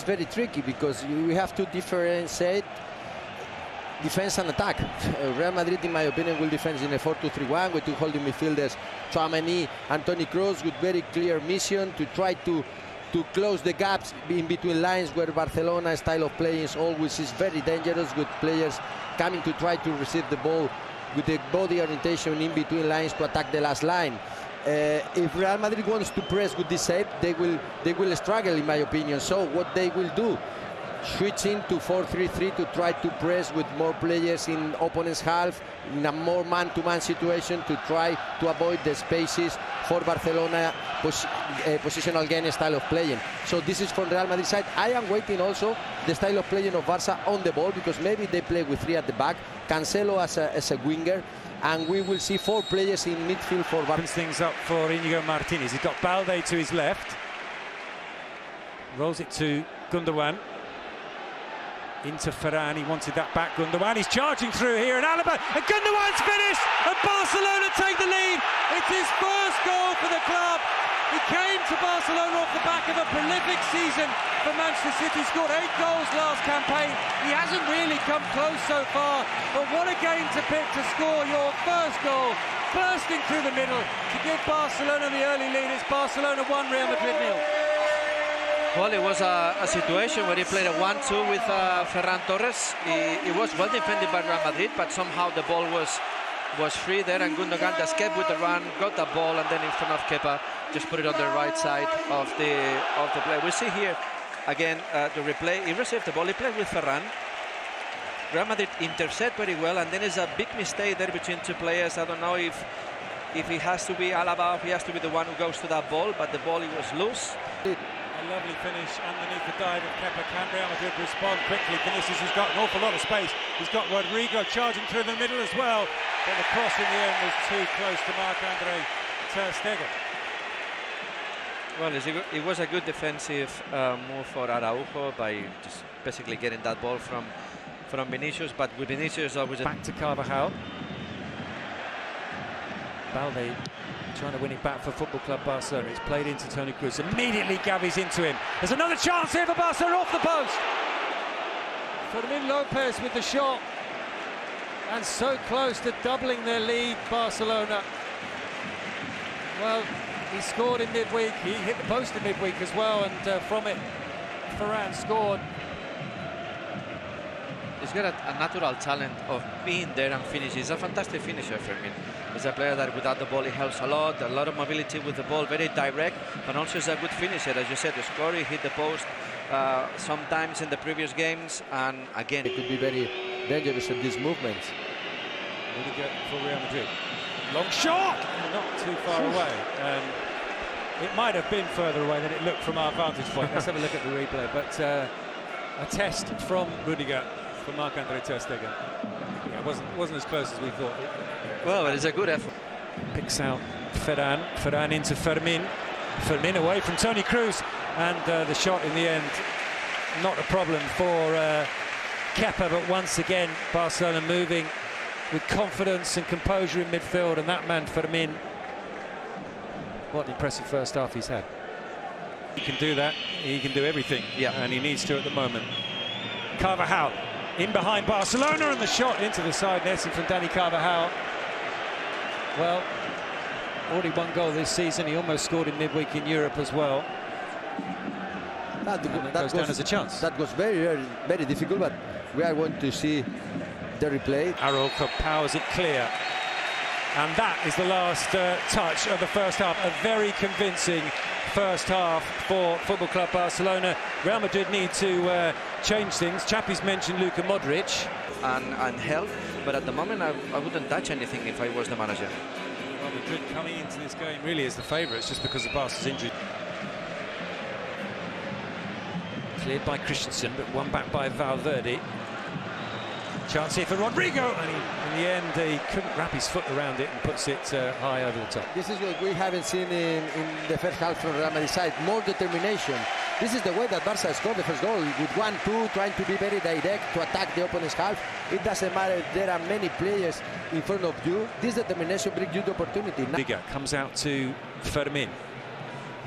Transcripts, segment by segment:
very tricky because we have to differentiate defense and attack. Real Madrid, in my opinion, will defend in a 4-2-3-1 with two holding midfielders, Tchouaméni and Toni Kroos, with very clear mission to try to close the gaps in between lines, where Barcelona style of playing is always very dangerous, with players coming to try to receive the ball with the body orientation in between lines to attack the last line. If Real Madrid wants to press with this shape, they will struggle, in my opinion. So what they will do, switching to 4-3-3 to try to press with more players in opponent's half, in a more man-to-man situation, to try to avoid the spaces for Barcelona positional game style of playing. So this is from Real Madrid side. I am waiting also the style of playing of Barca on the ball, because maybe they play with three at the back, Cancelo as a winger, and we will see four players in midfield for Barca. Things up for Inigo Martinez. He's got Balde to his left, rolls it to Gundogan. Into Ferran, he wanted that back. Gundogan, he's charging through here, and Alaba, and Gundogan's finished, and Barcelona take the lead. It's his first goal for the club. He came to Barcelona off the back of a prolific season for Manchester City. Scored 8 goals last campaign. He hasn't really come close so far, but what a game to pick to score your first goal, bursting through the middle to give Barcelona the early lead. It's Barcelona 1, Real Madrid 0. Well, it was a situation where he played a 1-2 with Ferran Torres. He was well defended by Real Madrid, but somehow the ball was free there, and Gundogan just kept with the run, got the ball, and then in front of Kepa, just put it on the right side of the play. We see here again the replay. He received the ball, he played with Ferran. Real Madrid intercept very well, and then it's a big mistake there between two players. I don't know if he has to be Alaba, if he has to be the one who goes to that ball, but the ball, it was loose. A lovely finish underneath the dive of Kepa. Can Real Madrid respond quickly? Vinicius has got an awful lot of space. He's got Rodrigo charging through the middle as well. But the cross in the end was too close to Marc-Andre ter Stegen. Well, it was a good defensive move for Araujo by just basically getting that ball from Vinicius. But with Vinicius always... Back to Carvajal. Balde trying to win it back for Football Club Barcelona. It's played into Toni Kroos. Immediately Gavi's into him. There's another chance here for Barcelona, off the post. Fermin Lopez with the shot. And so close to doubling their lead, Barcelona. Well, he scored in midweek. He hit the post in midweek as well, and from it, Ferran scored. He's got a natural talent of being there and finishing. He's a fantastic finisher, Fermin. He's a player that without the ball he helps a lot of mobility with the ball, very direct, but also is a good finisher. As you said, the score, he hit the post sometimes in the previous games, and again... It could be very dangerous in these movements. Really good for Real Madrid. Long shot! Not too far away. It might have been further away than it looked from our vantage point. Let's have a look at the replay. But a test from Rudiger for Marc-Andre ter Stegen. Yeah, it wasn't as close as we thought. Well, it's a good effort. Picks out Ferran. Ferran into Fermin. Fermin away from Toni Kroos. And the shot in the end, not a problem for Kepa. But once again, Barcelona moving with confidence and composure in midfield. And that man, Fermin, what an impressive first half he's had. He can do that. He can do everything. Yeah. And he needs to at the moment. Carvajal in behind Barcelona, and the shot into the side netting from Dani Carvajal. Well, already one goal this season. He almost scored in midweek in Europe as well. That goes down as a chance. That was very, very difficult, but we are going to see the replay. Araujo powers it clear. And that is the last touch of the first half. A very convincing first half for Football Club Barcelona. Real Madrid need to change things. Chappie's mentioned Luka Modric. And help, but at the moment I wouldn't touch anything if I was the manager. Well, Madrid coming into this game really as the favourites just because of Barca's injury. Cleared by Christensen, but won back by Valverde. Chance here for Rodrigo, and in the end he couldn't wrap his foot around it and puts it high over the top. This is what we haven't seen in the first half from Real Madrid side. More determination. This is the way that Barca scored the first goal, with 1-2, trying to be very direct to attack the opponent's half. It doesn't matter if there are many players in front of you. This determination brings you the opportunity. Liga comes out to Fermin.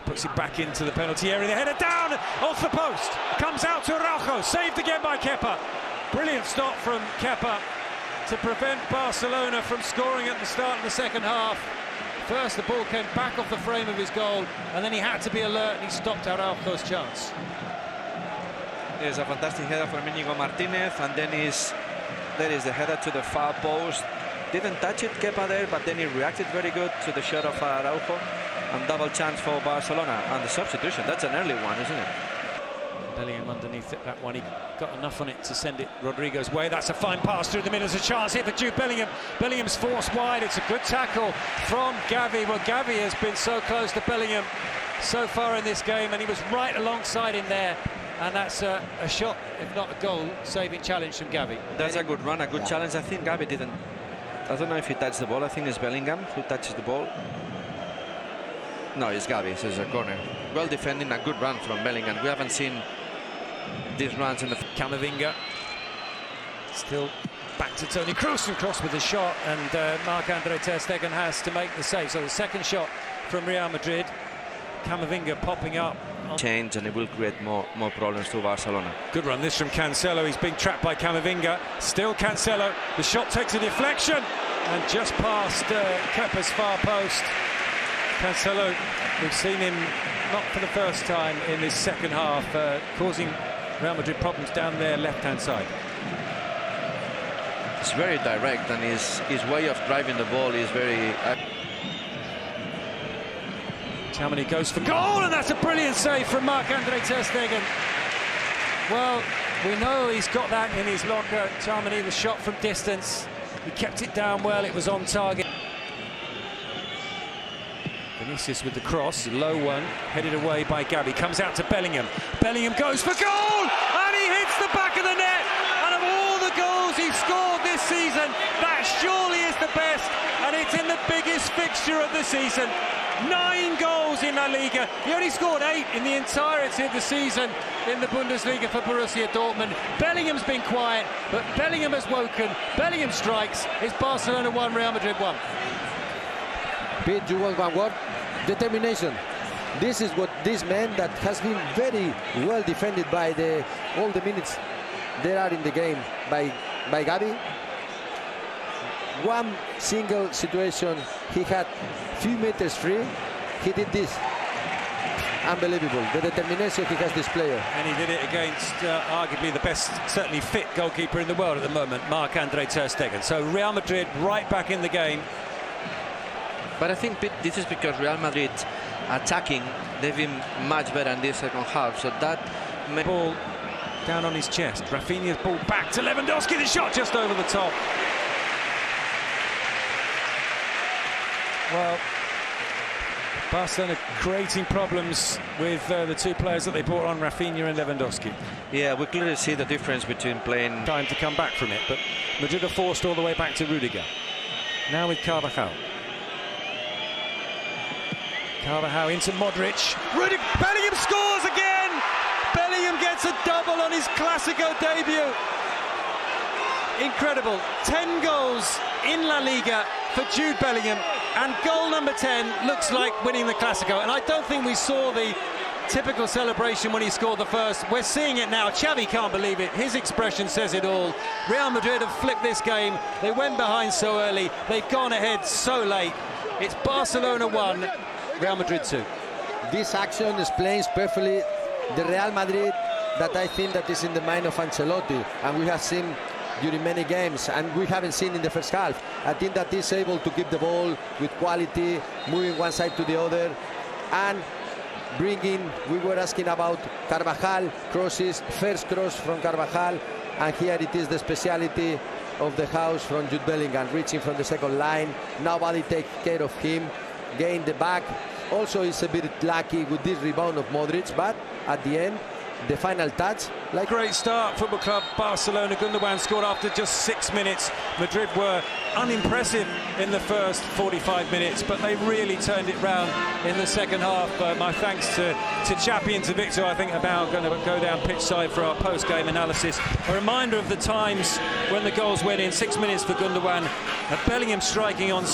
Puts it back into the penalty area. The header down off the post. Comes out Araujo, saved again by Kepa. Brilliant stop from Kepa to prevent Barcelona from scoring at the start of the second half. First, the ball came back off the frame of his goal, and then he had to be alert, and he stopped Araujo's chance. It's a fantastic header from Íñigo Martínez, and then there is the header to the far post. Didn't touch it, Kepa there, but then he reacted very good to the shot of Araujo, and double chance for Barcelona. And the substitution, that's an early one, isn't it? Bellingham underneath it, that one, he got enough on it to send it Rodrigo's way. That's a fine pass through the middle. There's a chance here for Jude Bellingham. Bellingham's forced wide. It's a good tackle from Gavi. Well, Gavi has been so close to Bellingham so far in this game, and he was right alongside him there. And that's a shot, if not a goal, saving challenge from Gavi. That's a good run, a good challenge. I think Gavi didn't. I don't know if he touched the ball. I think it's Bellingham who touches the ball. No, it's Gavi. So it's a corner. Well defending, a good run from Bellingham. We haven't seen these runs in the... Camavinga still back to Toni Kroos, and cross with the shot, and Marc-Andre ter Stegen has to make the save. So the second shot from Real Madrid. Camavinga popping up. Change, and it will create more problems to Barcelona. Good run this from Cancelo. He's being trapped by Camavinga. Still Cancelo. The shot takes a deflection and just past Kepa's far post. Cancelo, we've seen him not for the first time in this second half, causing Real Madrid problems down their left-hand side. It's very direct, and his way of driving the ball is very... Tchouaméni goes for goal, and that's a brilliant save from Marc-Andre ter Stegen. Well, we know he's got that in his locker. Tchouaméni, the shot from distance, he kept it down well, it was on target. Vinicius with the cross, low one, headed away by Gavi, comes out to Bellingham. Bellingham goes for goal, and he hits the back of the net. And of all the goals he's scored this season, that surely is the best, and it's in the biggest fixture of the season. 9 goals in La Liga. He only scored 8 in the entirety of the season in the Bundesliga for Borussia Dortmund. Bellingham's been quiet, but Bellingham has woken. Bellingham strikes. It's Barcelona 1, Real Madrid 1. Pete, you want one word? Determination. This is what this man that has been very well defended by all the minutes there are in the game by Gavi. One single situation, he had few meters free, he did this. Unbelievable, the determination he has, this player. And he did it against arguably the best, certainly fit goalkeeper in the world at the moment, Marc-Andre ter Stegen. So Real Madrid right back in the game. But I think this is because Real Madrid attacking, they've been much better in this second half, so that... Ball down on his chest, Rafinha's ball back to Lewandowski, the shot just over the top. Well, Barcelona creating problems with the two players that they brought on, Rafinha and Lewandowski. Yeah, we clearly see the difference between playing... Time to come back from it, but Madrid are forced all the way back to Rudiger. Now with Carvajal. Carvajal into Modric. Rudiger, Bellingham scores again! Bellingham gets a double on his Clásico debut. Incredible. 10 goals in La Liga for Jude Bellingham, and goal number 10 looks like winning the Clásico. And I don't think we saw the typical celebration when he scored the first. We're seeing it now. Xavi can't believe it. His expression says it all. Real Madrid have flipped this game. They went behind so early. They've gone ahead so late. It's Barcelona 1, Real Madrid 2. This action explains perfectly the Real Madrid that I think that is in the mind of Ancelotti, and we have seen during many games, and we haven't seen in the first half. I think that he's able to keep the ball with quality, moving one side to the other, and bringing, we were asking about Carvajal crosses, first cross from Carvajal, and here it is the speciality of the house from Jude Bellingham, reaching from the second line. Nobody takes care of him, gain the back. Also, he's a bit lucky with this rebound of Modric, but at the end, the final touch. Great start, Football Club Barcelona. Gundogan scored after just 6 minutes. Madrid were unimpressive in the first 45 minutes, but they really turned it round in the second half. My thanks to Chappie and to Victor. I think about going to go down pitch side for our post-game analysis. A reminder of the times when the goals went in. 6 minutes for Gundogan, Bellingham striking on